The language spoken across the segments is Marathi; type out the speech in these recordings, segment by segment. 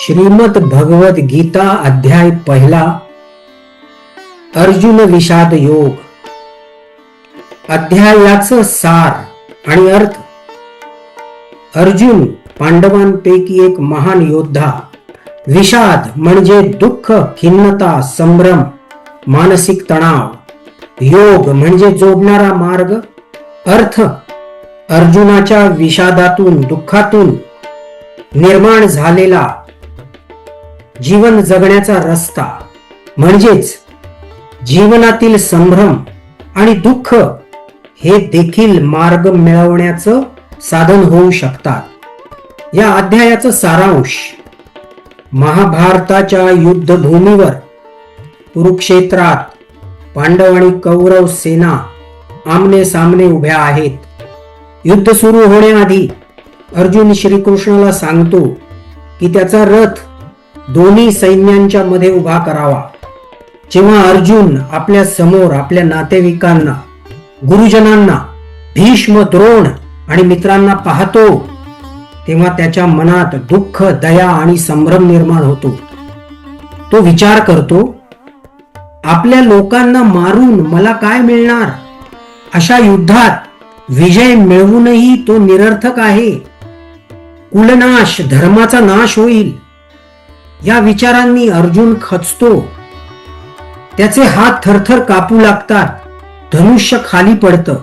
श्रीमद भगवद गीता अध्याय पहिला अर्जुन विषाद योग। अध्यायाचं सार आणि अर्थ। अर्जुन पांडवांपैकी एक महान योद्धा। विषाद म्हणजे दुःख, खिन्नता, संभ्रम, मानसिक तणाव। योग म्हणजे जोडणारा मार्ग। अर्थ अर्जुनाच्या विषादातून, दुःखातून निर्माण झालेला जीवन जगण्याचा रस्ता, म्हणजेच जीवनातील संभ्रम आणि दुःख हे देखील मार्ग मिळवण्याचं साधन होऊ शकतात। या अध्यायाचा सारांश महाभारताच्या युद्धभूमीवर कुरुक्षेत्रात पांडव आणि कौरव सेना आमने सामने उभ्या आहेत। युद्ध सुरू होण्याआधी अर्जुन श्रीकृष्णाला सांगतो की त्याचा रथ दोन्ही सैन्यांच्या मध्ये उभा करावा। जेव्हा अर्जुन आपल्या समोर आपल्या नातेवाईकांना, गुरुजनांना, भीष्म, द्रोण आणि मित्रांना पाहतो तेव्हा त्याच्या मनात दुःख, दया आणि संभ्रम निर्माण होतो। तो विचार करतो, आपल्या लोकांना मारून मला काय मिळणार? अशा युद्धात विजय मिळवूनही तो निरर्थक आहे। कुलनाश, धर्माचा नाश होईल। या विचारांनी अर्जुन खचतो। त्याचे हात थरथर कापू लागतात, धनुष्य खाली पडतं।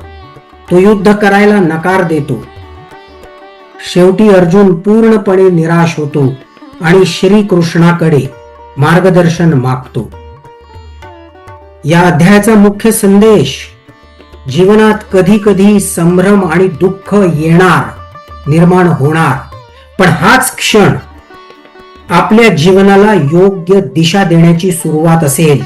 तो युद्ध करायला नकार देतो। शेवटी अर्जुन पूर्णपणे निराश होतो आणि श्रीकृष्णाकडे मार्गदर्शन मागतो। या अध्यायाचा मुख्य संदेश, जीवनात कधी कधी संभ्रम आणि दुःख येणार, निर्माण होणार, पण हाच क्षण आपल्या जीवनाला योग्य दिशा देण्याची सुरुवात असेल।